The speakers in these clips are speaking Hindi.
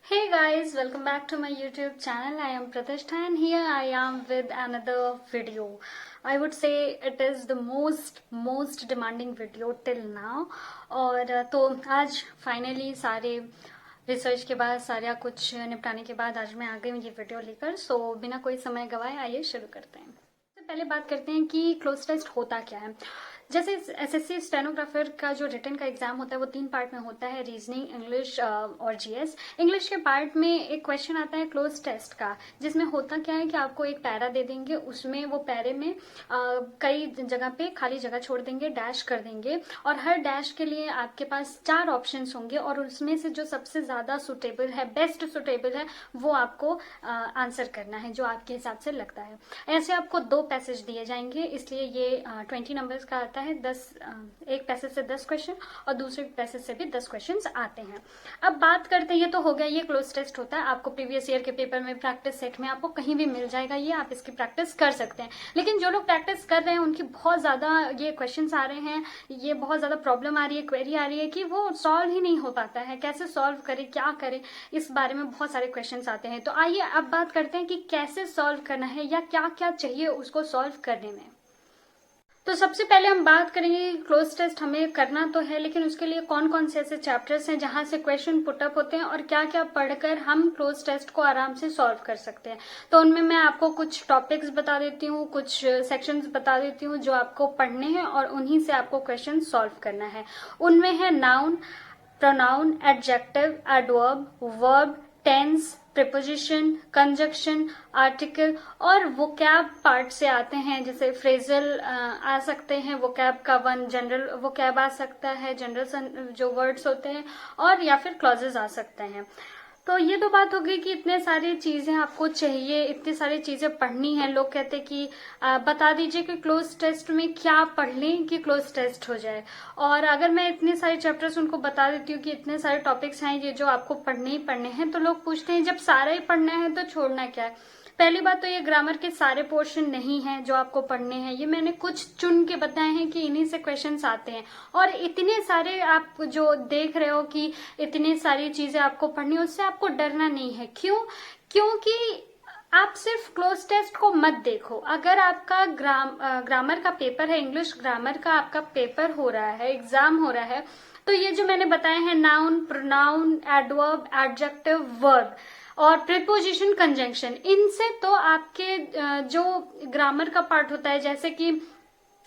Hey guys, welcome back to my YouTube channel. I am Pratishtha and here I am with another video. I would say it is the most demanding video till now. और तो आज फाइनली सारे रिसर्च के बाद सारा कुछ निपटाने के बाद आज मैं आ गई हूँ ये वीडियो लेकर। सो बिना कोई समय गवाए आइए शुरू करते हैं। सबसे पहले बात करते हैं कि क्लोज टेस्ट होता क्या है। जैसे एसएससी स्टेनोग्राफर का जो रिटन का एग्जाम होता है वो 3 पार्ट में होता है, रीजनिंग, इंग्लिश और जीएस। इंग्लिश के पार्ट में एक क्वेश्चन आता है क्लोज टेस्ट का, जिसमें होता क्या है कि आपको एक पैरा दे देंगे, उसमें वो पैरे में कई जगह पे खाली जगह छोड़ देंगे, डैश कर देंगे और हर डैश के लिए आपके पास 4 ऑप्शंस होंगे और उसमें से जो सबसे ज्यादा सुटेबल है, बेस्ट सुटेबल है, वो आपको आंसर करना है जो आपके हिसाब से लगता है। ऐसे आपको 2 पैसेज दिए जाएंगे, इसलिए ये 20 नंबर्स का आता है। 10 एक पैसेज से 10 क्वेश्चन और दूसरे पैसेज से भी 10 क्वेश्चंस आते हैं। अब बात करते हैं, ये तो हो गया, ये क्लोज टेस्ट होता है। आपको प्रीवियस ईयर के पेपर में, प्रैक्टिस सेट में आपको कहीं भी मिल जाएगा, ये आप इसकी प्रैक्टिस कर सकते हैं। लेकिन जो लोग प्रैक्टिस कर रहे हैं उनकी बहुत ज्यादा ये क्वेश्चंस आ रहे हैं, ये बहुत ज्यादा प्रॉब्लम आ रही है, क्वेरी आ रही है कि वो सॉल्व ही नहीं हो पाता है, कैसे सॉल्व करे, क्या करे, इस बारे में बहुत सारे क्वेश्चन आते हैं। तो आइए अब बात करते हैं कि कैसे सॉल्व करना है या क्या क्या चाहिए उसको सॉल्व करने में। तो सबसे पहले हम बात करेंगे कि क्लोज टेस्ट हमें करना तो है, लेकिन उसके लिए कौन कौन से ऐसे चैप्टर्स हैं जहां से क्वेश्चन पुटअप होते हैं और क्या क्या पढ़कर हम क्लोज टेस्ट को आराम से सॉल्व कर सकते हैं। तो उनमें मैं आपको कुछ टॉपिक्स बता देती हूँ, कुछ सेक्शंस बता देती हूँ जो आपको पढ़ने हैं और उन्हीं से आपको क्वेश्चन सॉल्व करना है। उनमें है noun, pronoun, adjective, adverb, verb, tense, preposition, conjunction, article और वोकैब पार्ट से आते हैं। जैसे फ्रेजल आ सकते हैं, वोकैब का 1 जनरल वोकैब आ सकता है, जनरल जो वर्ड्स होते हैं, और या फिर क्लॉजेस आ सकते हैं। तो ये तो बात हो गई कि इतने सारी चीजें आपको चाहिए, इतनी सारी चीजें पढ़नी है। लोग कहते कि बता दीजिए कि क्लोज टेस्ट में क्या पढ़ लें कि क्लोज टेस्ट हो जाए। और अगर मैं इतने सारे चैप्टर्स उनको बता देती हूँ कि इतने सारे टॉपिक्स हैं ये जो आपको पढ़ने ही पढ़ने हैं, तो लोग पूछते हैं जब सारा ही पढ़ना है तो छोड़ना क्या है। पहली बात तो ये ग्रामर के सारे पोर्शन नहीं है जो आपको पढ़ने हैं, ये मैंने कुछ चुन के बताए हैं कि इन्हीं से क्वेश्चंस आते हैं। और इतने सारे आप जो देख रहे हो कि इतनी सारी चीजें आपको पढ़नी है, उससे आपको डरना नहीं है। क्यों? क्योंकि आप सिर्फ क्लोज टेस्ट को मत देखो। अगर आपका ग्रामर का पेपर है, इंग्लिश ग्रामर का आपका पेपर हो रहा है, एग्जाम हो रहा है, तो ये जो मैंने बताए हैं noun, pronoun, adverb, adjective, verb और प्रीपोजिशन, कंजंक्शन, इनसे तो आपके जो ग्रामर का पार्ट होता है, जैसे कि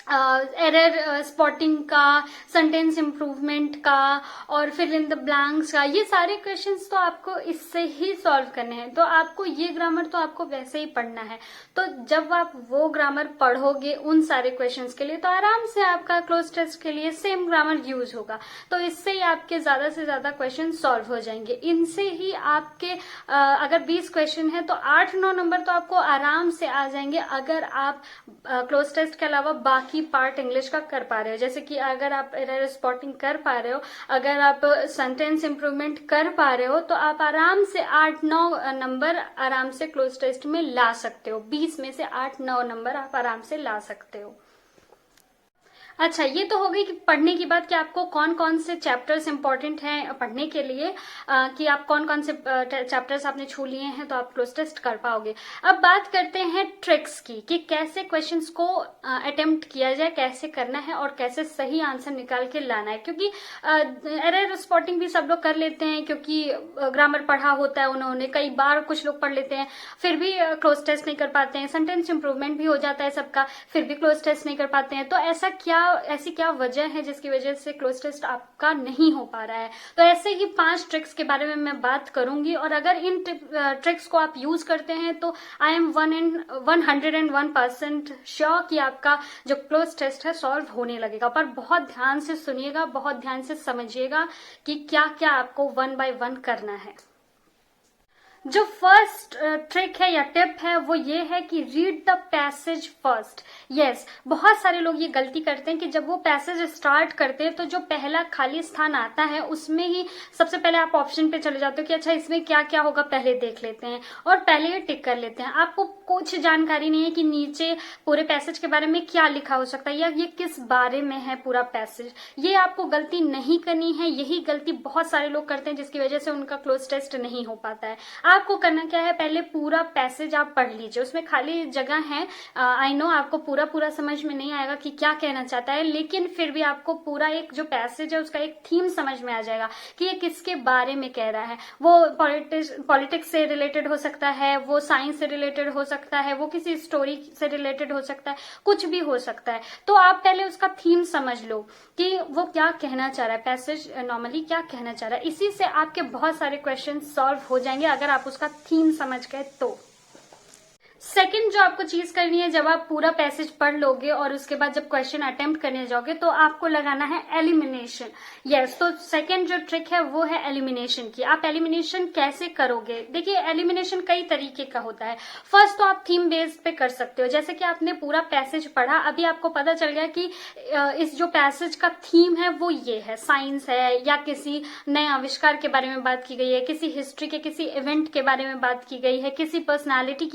एरर स्पॉटिंग का, सेंटेंस इंप्रूवमेंट का और फिल इन द ब्लैंक्स का, ये सारे क्वेश्चंस तो आपको इससे ही सॉल्व करने हैं। तो आपको ये ग्रामर तो आपको वैसे ही पढ़ना है। तो जब आप वो ग्रामर पढ़ोगे उन सारे क्वेश्चंस के लिए, तो आराम से आपका क्लोज टेस्ट के लिए सेम ग्रामर यूज होगा। तो इससे ही आपके ज्यादा से ज्यादा क्वेश्चन सॉल्व हो जाएंगे। इनसे ही आपके अगर 20 क्वेश्चन है तो 8-9 नंबर तो आपको आराम से आ जाएंगे, अगर आप क्लोज टेस्ट के अलावा बाकी पार्ट इंग्लिश का कर पा रहे हो। जैसे कि अगर आप एरर स्पॉटिंग कर पा रहे हो, अगर आप सेंटेंस इंप्रूवमेंट कर पा रहे हो, तो आप आराम से 8-9 नंबर आराम से क्लोज टेस्ट में ला सकते हो। 20 में से 8-9 नंबर आप आराम से ला सकते हो। अच्छा, ये तो हो गई कि पढ़ने की बात कि आपको कौन कौन से चैप्टर्स इंपॉर्टेंट हैं पढ़ने के लिए, कि आप कौन कौन से चैप्टर्स आपने छू लिए हैं तो आप क्लोज टेस्ट कर पाओगे। अब बात करते हैं ट्रिक्स की कि कैसे क्वेश्चंस को अटेम्प्ट किया जाए, कैसे करना है और कैसे सही आंसर निकाल के लाना है। क्योंकि एरर स्पॉटिंग भी सब लोग कर लेते हैं, क्योंकि ग्रामर पढ़ा होता है उन्होंने, कई बार कुछ लोग पढ़ लेते हैं फिर भी क्लोज टेस्ट नहीं कर पाते हैं। सेंटेंस इंप्रूवमेंट भी हो जाता है सबका, फिर भी क्लोज टेस्ट नहीं कर पाते हैं। तो ऐसी क्या वजह है जिसकी वजह से क्लोज टेस्ट आपका नहीं हो पा रहा है? तो ऐसे ही 5 ट्रिक्स के बारे में मैं बात करूंगी, और अगर इन ट्रिक्स को आप यूज करते हैं तो आई एम 101% श्योर कि आपका जो क्लोज टेस्ट है सॉल्व होने लगेगा। पर बहुत ध्यान से सुनिएगा, बहुत ध्यान से समझिएगा कि क्या क्या आपको 1 by 1 करना है। जो फर्स्ट ट्रिक है या टिप है वो ये है कि read the passage first. Yes, बहुत सारे लोग ये गलती करते हैं कि जब वो पैसेज स्टार्ट करते हैं तो जो पहला खाली स्थान आता है उसमें ही सबसे पहले आप ऑप्शन पे चले जाते हो कि अच्छा इसमें क्या क्या होगा पहले देख लेते हैं और पहले ये टिक कर लेते हैं। आपको कुछ जानकारी नहीं है कि नीचे पूरे पैसेज के बारे में क्या लिखा हो सकता है या ये किस बारे में है पूरा पैसेज। ये आपको गलती नहीं करनी है, यही गलती बहुत सारे लोग करते हैं जिसकी वजह से उनका क्लोज टेस्ट नहीं हो पाता है। आपको करना क्या है, पहले पूरा पैसेज आप पढ़ लीजिए, उसमें खाली जगह है। आई नो आपको पूरा पूरा समझ में नहीं आएगा कि क्या कहना चाहता है, लेकिन फिर भी आपको पूरा एक जो पैसेज है उसका एक थीम समझ में आ जाएगा कि ये किसके बारे में कह रहा है। वो पॉलिटिक्स से रिलेटेड हो सकता है, वो साइंस से रिलेटेड हो सकता है, वो किसी स्टोरी से रिलेटेड हो सकता है, कुछ भी हो सकता है। तो आप पहले उसका थीम समझ लो कि वो क्या कहना चाह रहा है, पैसेज नॉर्मली क्या कहना चाह रहा है। इसी से आपके बहुत सारे क्वेश्चन सॉल्व हो जाएंगे अगर आप उसका थीम समझ गए तो। सेकंड जो आपको चीज करनी है, जब आप पूरा पैसेज पढ़ लोगे और उसके बाद जब क्वेश्चन अटेम्प्ट करने जाओगे तो आपको लगाना है एलिमिनेशन। यस, तो सेकंड जो ट्रिक है वो है एलिमिनेशन की। आप एलिमिनेशन कैसे करोगे? देखिए, एलिमिनेशन कई तरीके का होता है। फर्स्ट तो आप थीम बेस पे कर सकते हो, जैसे कि आपने पूरा पैसेज पढ़ा, अभी आपको पता चल गया कि इस जो पैसेज का थीम है वो ये है, साइंस है या किसी नए आविष्कार के बारे में बात की गई है, किसी हिस्ट्री के किसी इवेंट के बारे में बात की गई है, किसी पर्सनैलिटी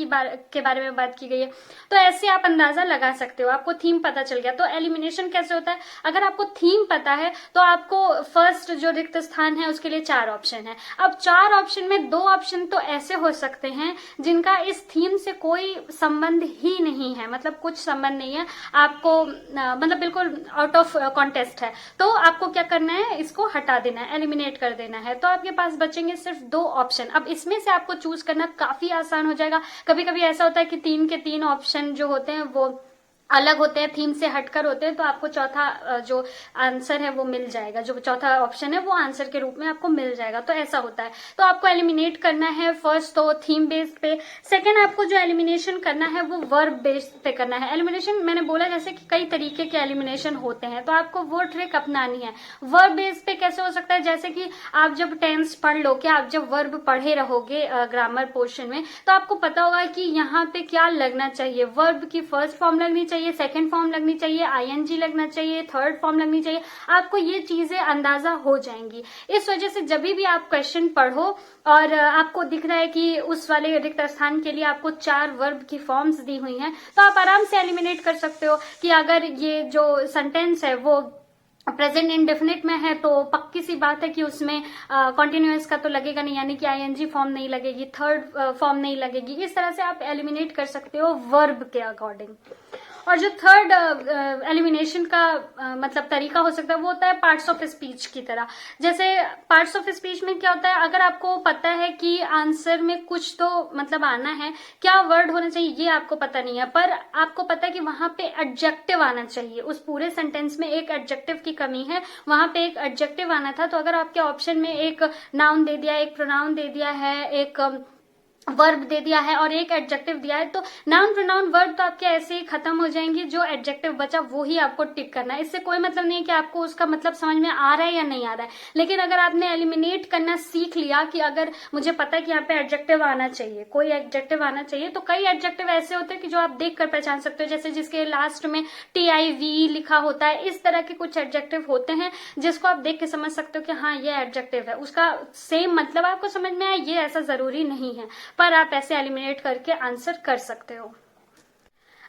के बारे में बात की गई है। तो ऐसे आप अंदाजा लगा सकते हो, आपको थीम पता चल गया। तो एलिमिनेशन कैसे होता है, अगर आपको थीम पता है तो आपको फर्स्ट जो रिक्त स्थान है उसके लिए 4 ऑप्शन है। अब 4 ऑप्शन में 2 ऑप्शन तो ऐसे हो सकते हैं जिनका इस थीम से कोई संबंध ही नहीं है, मतलब कुछ संबंध नहीं है, आपको मतलब बिल्कुल आउट ऑफ कॉन्टेस्ट है। तो आपको क्या करना है, इसको हटा देना है, एलिमिनेट कर देना है। तो आपके पास बचेंगे सिर्फ 2 ऑप्शन। अब इसमें से आपको चूज करना काफी आसान हो जाएगा। कभी कभी ऐसा होता है कि 3 के 3 ऑप्शन जो होते हैं वो अलग होते हैं, थीम से हटकर होते हैं, तो आपको चौथा जो आंसर है वो मिल जाएगा, जो चौथा ऑप्शन है वो आंसर के रूप में आपको मिल जाएगा। तो ऐसा होता है। तो आपको एलिमिनेट करना है फर्स्ट तो थीम बेस्ड पे। सेकंड आपको जो एलिमिनेशन करना है वो वर्ब बेस्ड पे करना है। एलिमिनेशन मैंने बोला जैसे कि कई तरीके के एलिमिनेशन होते हैं, तो आपको वो ट्रिक अपनानी है। वर्ब बेस्ड पे कैसे हो सकता है, जैसे कि आप जब टेंस पढ़ लो, क्या आप जब वर्ब पढ़े रहोगे ग्रामर पोर्शन में, तो आपको पता होगा कि यहाँ पे क्या लगना चाहिए। वर्ब की फर्स्ट फॉर्म लगनी चाहिए, सेकंड फॉर्म लगनी चाहिए, आईएनजी लगना चाहिए, थर्ड फॉर्म लगनी चाहिए। आपको ये चीजें अंदाजा हो जाएंगी। इस वजह से जब भी आप क्वेश्चन पढ़ो और आपको दिख रहा है कि उस वाले रिक्त स्थान के लिए आपको 4 वर्ब की फॉर्म्स दी हुई हैं, तो आप आराम से एलिमिनेट कर सकते हो कि अगर ये जो सेंटेंस है वो प्रेजेंट इंडेफिनिट में है तो पक्की सी बात है कि उसमें कॉन्टिन्यूअस का तो लगेगा नहीं, यानी कि आईएनजी फॉर्म नहीं लगेगी, थर्ड फॉर्म नहीं लगेगी। इस तरह से आप एलिमिनेट कर सकते हो वर्ब के अकॉर्डिंग। और जो थर्ड एलिमिनेशन का मतलब तरीका हो सकता है वो होता है पार्ट्स ऑफ स्पीच की तरह। जैसे पार्ट्स ऑफ स्पीच में क्या होता है, अगर आपको पता है कि आंसर में कुछ तो मतलब आना है, क्या वर्ड होना चाहिए ये आपको पता नहीं है, पर आपको पता है कि वहां पे एडजेक्टिव आना चाहिए। उस पूरे सेंटेंस में एक एडजेक्टिव की कमी है, वहां पे एक एडजेक्टिव आना था। तो अगर आपके ऑप्शन में एक नाउन दे दिया, एक प्रोनाउन दे दिया है, एक वर्ब दे दिया है और एक एडजेक्टिव दिया है, तो नाउन प्रोनाउन वर्ब तो आपके ऐसे ही खत्म हो जाएंगे। जो एडजेक्टिव बचा वो ही आपको टिक करना है। इससे कोई मतलब नहीं है कि आपको उसका मतलब समझ में आ रहा है या नहीं आ रहा है, लेकिन अगर आपने एलिमिनेट करना सीख लिया कि अगर मुझे पता है कि यहाँ पे एडजेक्टिव आना चाहिए, कोई एडजेक्टिव आना चाहिए, तो कई एडजेक्टिव ऐसे होते हैं कि जो आप देख कर पहचान सकते हो, जैसे जिसके लास्ट में TIV लिखा होता है। इस तरह के कुछ एडजेक्टिव होते हैं जिसको आप देख के समझ सकते हो कि हाँ ये एडजेक्टिव है, उसका सेम मतलब आपको समझ में आए, ये ऐसा जरूरी नहीं है, पर आप ऐसे एलिमिनेट करके आंसर कर सकते हो।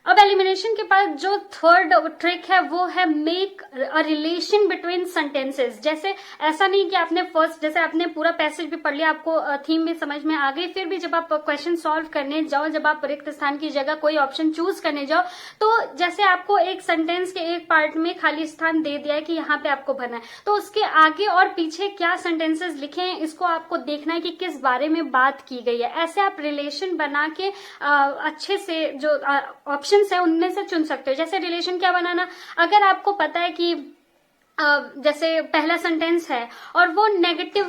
अब एलिमिनेशन के बाद जो थर्ड ट्रिक है वो है make a relation between sentences. जैसे ऐसा नहीं कि आपने फर्स्ट, जैसे आपने पूरा पैसेज भी पढ़ लिया, आपको थीम भी समझ में आ गई, फिर भी जब आप क्वेश्चन सॉल्व करने जाओ, जब आप रिक्त स्थान की जगह कोई ऑप्शन चूज करने जाओ, तो जैसे आपको एक सेंटेंस के एक पार्ट में खाली स्थान दे दिया है कि यहाँ पे आपको भरना है, तो उसके आगे और पीछे क्या सेंटेंसेस लिखे हैं इसको आपको देखना है कि किस बारे में बात की गई है। ऐसे आप रिलेशन बना के अच्छे से जो ऑप्शन है उनमें से चुन सकते हो। जैसे रिलेशन क्या बनाना, अगर आपको पता है कि जैसे पहला सेंटेंस है और वो नेगेटिव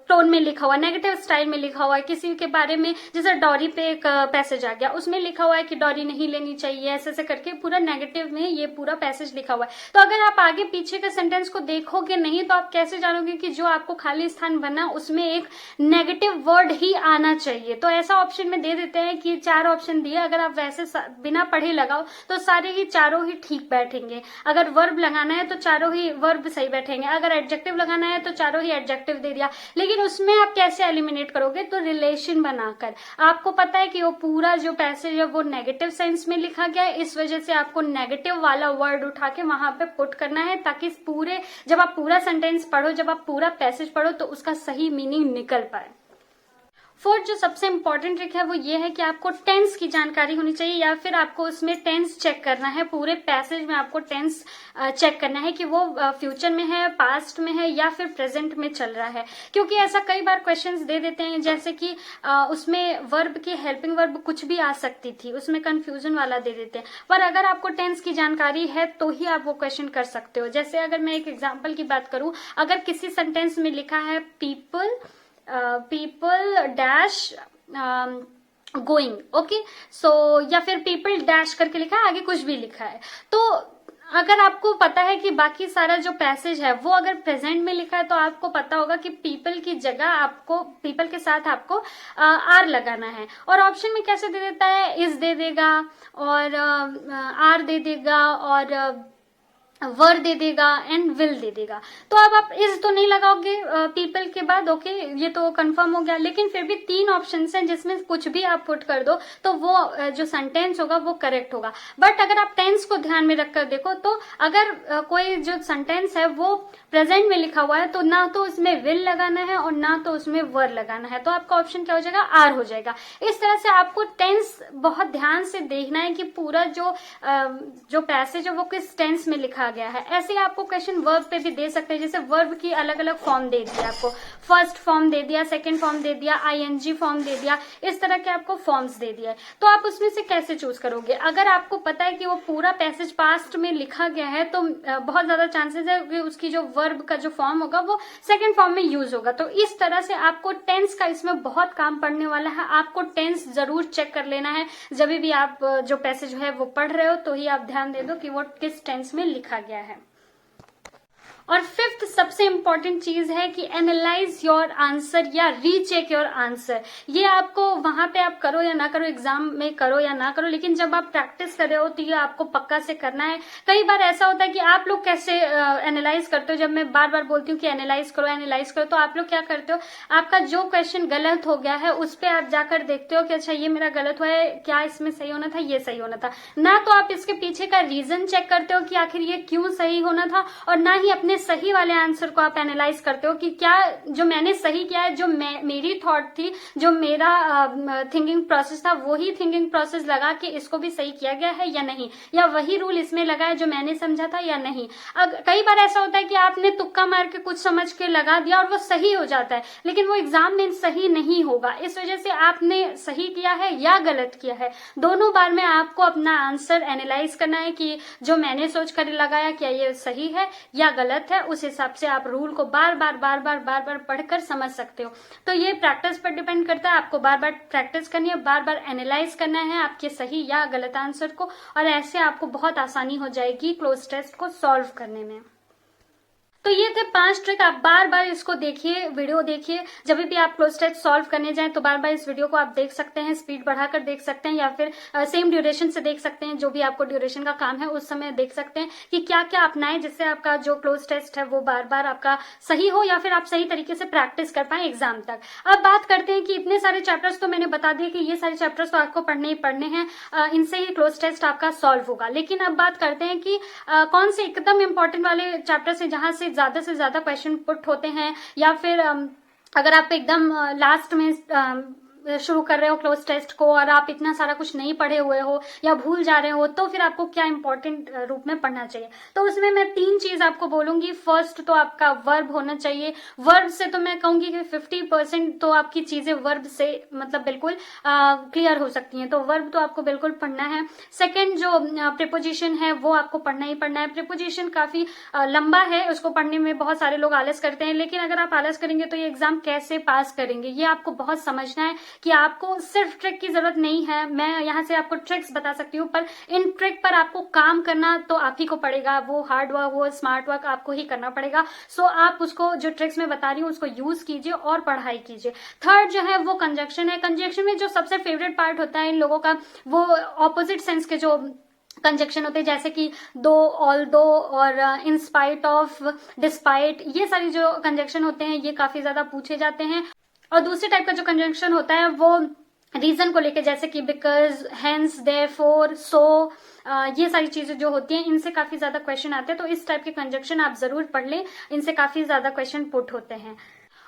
टोन में लिखा हुआ, नेगेटिव स्टाइल में लिखा हुआ है, किसी के बारे में जैसे डॉरी पे एक पैसेज आ गया, उसमें लिखा हुआ है कि डॉरी नहीं लेनी चाहिए, ऐसे ऐसे करके पूरा नेगेटिव में ये पूरा पैसेज लिखा हुआ है। तो अगर आप आगे पीछे के सेंटेंस को देखोगे नहीं तो आप कैसे जानोगे कि जो आपको खाली स्थान बना उसमें एक नेगेटिव वर्ड ही आना चाहिए। तो ऐसा ऑप्शन में दे देते हैं कि 4 ऑप्शन दिए, अगर आप वैसे बिना पढ़े लगाओ तो सारे ही चारों ही ठीक बैठेंगे। अगर वर्ब लगाना है तो चारों ही वर्ब सही बैठेंगे, अगर एडजेक्टिव लगाना है तो चारों ही एडजेक्टिव दे दिया। लेकिन उसमें आप कैसे एलिमिनेट करोगे, तो रिलेशन बनाकर। आपको पता है कि वो पूरा जो पैसेज है वो नेगेटिव सेंस में लिखा गया है, इस वजह से आपको नेगेटिव वाला वर्ड उठा के वहां पे पुट करना है, ताकि पूरे जब आप पूरा सेंटेंस पढ़ो, जब आप पूरा पैसेज पढ़ो तो उसका सही मीनिंग निकल पाए। फोर्थ जो सबसे इंपॉर्टेंट ट्रिक है वो ये है कि आपको टेंस की जानकारी होनी चाहिए, या फिर आपको उसमें टेंस चेक करना है। पूरे पैसेज में आपको टेंस चेक करना है कि वो फ्यूचर में है, पास्ट में है, या फिर प्रेजेंट में चल रहा है। क्योंकि ऐसा कई बार क्वेश्चंस दे देते हैं, जैसे कि उसमें वर्ब की हेल्पिंग वर्ब कुछ भी आ सकती थी, उसमें कंफ्यूजन वाला दे देते हैं। पर अगर आपको टेंस की जानकारी है तो ही आप वो क्वेश्चन कर सकते हो। जैसे अगर मैं एक एग्जाम्पल की बात करूं, अगर किसी सेंटेंस में लिखा है पीपल डैश गोइंग, ओके, सो या फिर पीपल डैश करके लिखा है, आगे कुछ भी लिखा है, तो अगर आपको पता है कि बाकी सारा जो पैसेज है वो अगर प्रेजेंट में लिखा है तो आपको पता होगा कि पीपल की जगह आपको पीपल के साथ आपको आर लगाना है। और ऑप्शन में कैसे दे देता है, इज दे देगा और आर दे देगा और वर दे देगा एंड विल दे देगा। तो अब आप इज तो नहीं लगाओगे पीपल के बाद, ओके, ये तो कंफर्म हो गया। लेकिन फिर भी 3 ऑप्शन हैं जिसमें कुछ भी आप पुट कर दो तो वो जो सेंटेंस होगा वो करेक्ट होगा। बट अगर आप टेंस को ध्यान में रखकर देखो तो अगर कोई जो सेंटेंस है वो प्रेजेंट में लिखा हुआ है तो ना तो उसमें विल लगाना है और ना तो उसमें वर लगाना है, तो आपका ऑप्शन क्या हो जाएगा, आर हो जाएगा। इस तरह से आपको टेंस बहुत ध्यान से देखना है कि पूरा जो पैसेज है वो किस टेंस में लिखा गया है। ऐसे आपको क्वेश्चन वर्ब पे भी दे सकते हैं, जैसे वर्ब की अलग अलग फॉर्म दे दिया, आपको फर्स्ट फॉर्म दे दिया, सेकंड फॉर्म दे दिया, आईएनजी फॉर्म दे दिया, इस तरह के आपको फॉर्म्स दे दिया है। तो आप उसमें से कैसे चूज करोगे? अगर आपको पता है कि वो पूरा पैसेज पास्ट में लिखा गया है तो बहुत ज्यादा चांसेस है कि उसकी जो वर्ब का जो फॉर्म होगा वो सेकंड फॉर्म में यूज होगा। तो इस तरह से आपको टेंस का इसमें बहुत काम पड़ने वाला है। आपको टेंस जरूर चेक कर लेना है जब भी आप जो पैसेज है वो पढ़ रहे हो, तो ही आप ध्यान दे दो कि वो किस टेंस में लिखा गया है। और 5th सबसे इंपॉर्टेंट चीज है कि एनालाइज योर आंसर या रीचेक योर आंसर। ये आपको वहां पे आप करो या ना करो, एग्जाम में करो या ना करो, लेकिन जब आप प्रैक्टिस कर रहे हो तो ये आपको पक्का से करना है। कई बार ऐसा होता है कि आप लोग कैसे एनालाइज करते हो, जब मैं बार बार बोलती हूँ कि एनालाइज करो, तो आप लोग क्या करते हो, आपका जो क्वेश्चन गलत हो गया है उस पर आप जाकर देखते हो कि अच्छा ये मेरा गलत हुआ है, क्या इसमें सही होना था, ये सही होना था। ना तो आप इसके पीछे का रीजन चेक करते हो कि आखिर ये क्यों सही होना था, और ना ही अपने सही वाले आंसर को आप एनालाइज करते हो कि क्या जो मैंने सही किया है, जो मेरी थॉट थी, जो मेरा थिंकिंग प्रोसेस था, वही थिंकिंग प्रोसेस लगा के इसको भी सही किया गया है या नहीं, या वही रूल इसमें लगा है जो मैंने समझा था या नहीं। कई बार ऐसा होता है कि आपने तुक्का मार के कुछ समझ के लगा दिया और वो सही हो जाता है, लेकिन वो एग्जाम में सही नहीं होगा। इस वजह से आपने सही किया है या गलत किया है, दोनों बार में आपको अपना आंसर एनालाइज करना है कि जो मैंने सोच कर लगाया क्या ये सही है या गलत है। उस हिसाब से आप रूल को बार बार पढ़कर समझ सकते हो। तो ये प्रैक्टिस पर डिपेंड करता है, आपको बार बार प्रैक्टिस करनी है, बार बार एनालाइज करना है आपके सही या गलत आंसर को, और ऐसे आपको बहुत आसानी हो जाएगी क्लोज टेस्ट को सॉल्व करने में। तो ये थे 5 ट्रिक। आप बार बार इसको देखिए, वीडियो देखिए, जब भी आप क्लोज टेस्ट सॉल्व करने जाएं तो बार बार इस वीडियो को आप देख सकते हैं, स्पीड बढ़ाकर देख सकते हैं या फिर सेम ड्यूरेशन से देख सकते हैं, जो भी आपको ड्यूरेशन का काम है उस समय देख सकते हैं कि क्या क्या अपनाएं जिससे आपका जो क्लोज टेस्ट है वो बार बार आपका सही हो या फिर आप सही तरीके से प्रैक्टिस कर पाए एग्जाम तक। अब बात करते हैं कि इतने सारे चैप्टर्स तो मैंने बता दिए कि ये सारे चैप्टर्स तो आपको पढ़ने ही पढ़ने हैं, इनसे ही क्लोज टेस्ट आपका सॉल्व होगा। लेकिन अब बात करते हैं कि कौन से एकदम इंपॉर्टेंट वाले चैप्टर्स है जहां से ज्यादा से ज्यादा क्वेश्चन पुट होते हैं, या फिर अगर आप एकदम लास्ट में शुरू कर रहे हो क्लोज टेस्ट को और आप इतना सारा कुछ नहीं पढ़े हुए हो या भूल जा रहे हो, तो फिर आपको क्या इंपॉर्टेंट रूप में पढ़ना चाहिए। तो उसमें मैं 3 चीज आपको बोलूंगी। फर्स्ट तो आपका वर्ब होना चाहिए। वर्ब से तो मैं कहूंगी कि 50% तो आपकी चीजें वर्ब से मतलब बिल्कुल क्लियर हो सकती हैं, तो वर्ब तो आपको बिल्कुल पढ़ना है। सेकेंड जो प्रिपोजिशन है वो आपको पढ़ना ही पढ़ना है। प्रिपोजिशन काफी लंबा है, उसको पढ़ने में बहुत सारे लोग आलस करते हैं, लेकिन अगर आप आलस करेंगे तो ये एग्जाम कैसे पास करेंगे, ये आपको बहुत समझना है कि आपको सिर्फ ट्रिक की जरूरत नहीं है। मैं यहाँ से आपको ट्रिक्स बता सकती हूँ, पर इन ट्रिक पर आपको काम करना तो आप ही को पड़ेगा। वो हार्ड वर्क, वो स्मार्ट वर्क आपको ही करना पड़ेगा। सो आप उसको, जो ट्रिक्स मैं बता रही हूँ, उसको यूज कीजिए और पढ़ाई कीजिए। थर्ड जो है वो कंजक्शन है। कंजक्शन में जो सबसे फेवरेट पार्ट होता है इन लोगों का, वो ऑपोजिट सेंस के जो कंजक्शन होते हैं, जैसे कि दो, ऑल दो और इन स्पाइट ऑफ, डिस्पाइट, ये सारी जो कंजक्शन होते हैं ये काफी ज्यादा पूछे जाते हैं। और दूसरे टाइप का जो कंजक्शन होता है वो रीजन को लेके, जैसे कि बिकॉज, हेंस, देयरफॉर, सो, ये सारी चीजें जो होती हैं इनसे काफी ज्यादा क्वेश्चन आते हैं। तो इस टाइप के कंजक्शन आप जरूर पढ़ लें, इनसे काफी ज्यादा क्वेश्चन पुट होते हैं।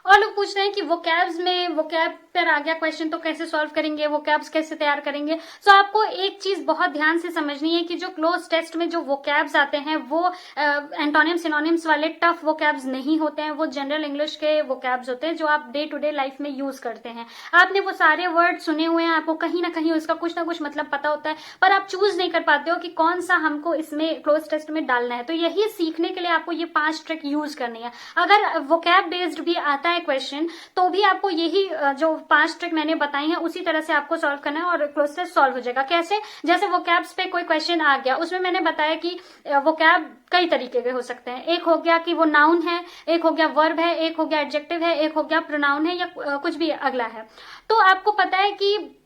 और लोग पूछ रहे हैं कि वोकैब्स में, वोकैब पर आ गया क्वेश्चन तो कैसे सॉल्व करेंगे, वोकैब्स कैसे तैयार करेंगे। सो आपको एक चीज बहुत ध्यान से समझनी है कि जो क्लोज टेस्ट में जो वोकैब्स आते हैं वो एंटोनिम सिनोनिम्स वाले टफ वोकैब्स नहीं होते हैं, वो जनरल इंग्लिश के वोकैब्स होते हैं जो आप डे टू डे लाइफ में यूज करते हैं। आपने वो सारे वर्ड सुने हुए हैं, आपको कहीं ना कहीं उसका कुछ ना कुछ मतलब पता होता है, पर आप चूज नहीं कर पाते हो कि कौन सा हमको इसमें क्लोज टेस्ट में डालना है। तो यही सीखने के लिए आपको ये 5 ट्रिक यूज करनी है। अगर वोकैब बेस्ड भी आता है क्वेश्चन तो भी आपको यही जो 5 ट्रिक मैंने बताई हैं उसी तरह से आपको सॉल्व करना है और क्लोज टेस्ट सॉल्व हो जाएगा। कैसे? जैसे वोकैब्स पे कोई क्वेश्चन आ गया, उसमें मैंने बताया कि वोकैब कई तरीके के हो सकते हैं। एक हो गया कि वो नाउन है, एक हो गया वर्ब है, एक हो गया एडजेक्टिव है, एक हो गया प्रोनाउन है, या कुछ भी अगला है। तो आपको पता है कि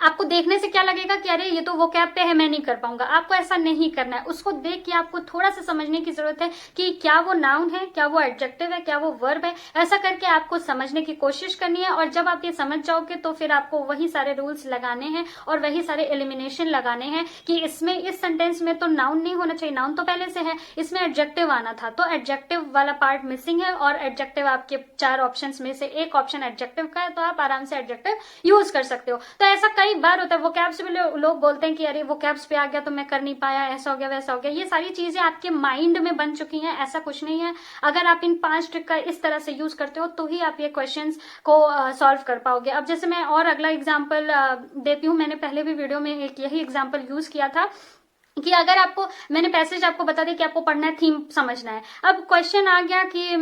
आपको देखने से क्या लगेगा कि अरे ये तो वोकैब पे है, मैं नहीं कर पाऊंगा। आपको ऐसा नहीं करना है। उसको देख के आपको थोड़ा सा समझने की जरूरत है कि क्या वो नाउन है, क्या वो एडजेक्टिव है, क्या वो वर्ब है। ऐसा करके आपको समझने की कोशिश करनी है, और जब आप ये समझ जाओगे तो फिर आपको वही सारे रूल्स लगाने हैं और वही सारे एलिमिनेशन लगाने हैं कि इसमें, इस सेंटेंस में तो नाउन नहीं होना चाहिए, नाउन तो पहले से है, इसमें एडजेक्टिव आना था, तो एडजेक्टिव वाला पार्ट मिसिंग है, और एडजेक्टिव आपके 4 ऑप्शन में से एक ऑप्शन एडजेक्टिव का है, तो आप आराम से एडजेक्टिव यूज कर सकते हो। तो ऐसा कई बार होता है। वोकैब्स पे लोग बोलते हैं कि अरे वोकैब्स पे आ गया तो मैं कर नहीं पाया, ऐसा हो गया, वैसा हो गया। ये सारी चीजें आपके माइंड में बन चुकी हैं, ऐसा कुछ नहीं है। अगर आप इन 5 ट्रिक का इस तरह से यूज करते हो तो ही आप ये क्वेश्चंस को सॉल्व कर पाओगे। अब जैसे मैं और अगला एग्जाम्पल देती हूँ। मैंने पहले भी वीडियो में एक यही एग्जाम्पल यूज किया था कि अगर आपको, मैंने पैसेज आपको बता दिया कि आपको पढ़ना है, थीम समझना है। अब क्वेश्चन आ गया कि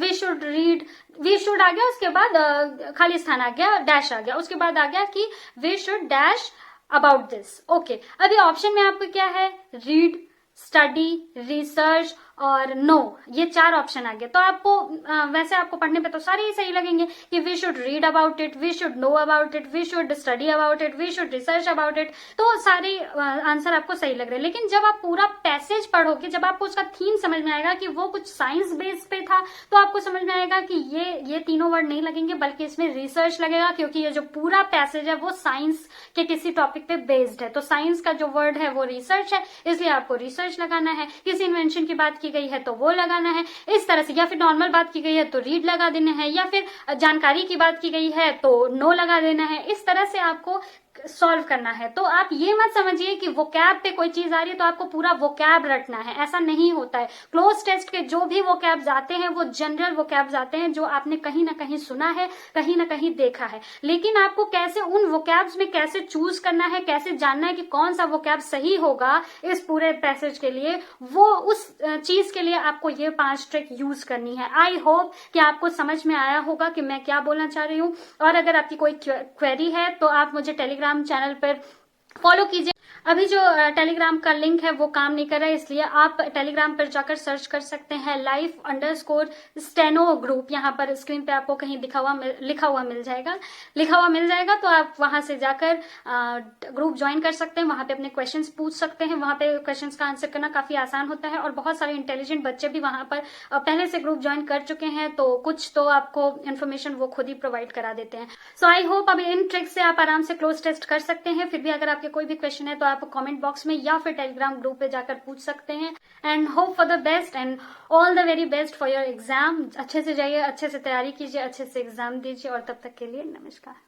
we should read, we should आ गया, उसके बाद खाली स्थान आ गया, डैश आ गया, उसके बाद आ गया कि we should dash about this. Okay, अभी ऑप्शन में आपको क्या है? रीड, स्टडी, रिसर्च और नो, ये 4 ऑप्शन आ गए। तो आपको वैसे आपको पढ़ने पे तो सारे ही सही लगेंगे कि we should read about it, we should know about it, we should study about it, we should research about it. तो सारे आंसर आपको सही लग रहे हैं। लेकिन जब आप पूरा पैसेज पढ़ोगे, जब आपको उसका थीम समझ में आएगा कि वो कुछ साइंस बेस पे था, तो आपको समझ में आएगा कि ये तीनों वर्ड नहीं लगेंगे, बल्कि इसमें रिसर्च लगेगा, क्योंकि ये जो पूरा पैसेज है वो साइंस के किसी टॉपिक पे बेस्ड है। तो साइंस का जो वर्ड है वो रिसर्च है, इसलिए आपको रिसर्च लगाना है। किसी इन्वेंशन की बात की गई है तो वो लगाना है, इस तरह से। या फिर नॉर्मल बात की गई है तो रीड लगा देना है, या फिर जानकारी की बात की गई है तो नो लगा देना है। इस तरह से आपको सॉल्व करना है। तो आप ये मत समझिए कि वोकैब पे कोई चीज आ रही है तो आपको पूरा वोकैब रटना है, ऐसा नहीं होता है। क्लोज टेस्ट के जो भी वोकैब्स आते हैं वो जनरल वोकैब्स आते हैं जो आपने कहीं ना कहीं सुना है, कहीं ना कहीं देखा है। लेकिन आपको कैसे उन वोकैब्स में कैसे चूज करना है, कैसे जानना है कि कौन सा वोकैब सही होगा इस पूरे पैसेज के लिए, वो उस चीज के लिए आपको ये 5 ट्रिक यूज करनी है। आई होप कि आपको समझ में आया होगा कि मैं क्या बोलना चाह रही हूँ। और अगर आपकी कोई क्वेरी है तो आप मुझे टेलीग्राम चैनल पर फॉलो कीजिए। अभी जो टेलीग्राम का लिंक है वो काम नहीं कर रहा है, इसलिए आप टेलीग्राम पर जाकर सर्च कर सकते हैं life_steno ग्रुप। यहाँ पर स्क्रीन पे आपको कहीं लिखा हुआ मिल जाएगा। तो आप वहां से जाकर ग्रुप ज्वाइन कर सकते हैं, वहां पे अपने क्वेश्चंस पूछ सकते हैं। वहां पे क्वेश्चंस का आंसर करना काफी आसान होता है, और बहुत सारे इंटेलिजेंट बच्चे भी वहां पर पहले से ग्रुप ज्वाइन कर चुके हैं, तो कुछ तो आपको इन्फॉर्मेशन वो खुद ही प्रोवाइड करा देते हैं। सो आई होप अब इन ट्रिक्स से आप आराम से क्लोज टेस्ट कर सकते हैं। फिर भी अगर आपके कोई भी क्वेश्चन है तो आप कमेंट बॉक्स में या फिर टेलीग्राम ग्रुप पे जाकर पूछ सकते हैं। And hope for the best and all the very best for your exam. अच्छे से जाइए, अच्छे से तैयारी कीजिए, अच्छे से एग्जाम दीजिए, और तब तक के लिए नमस्कार।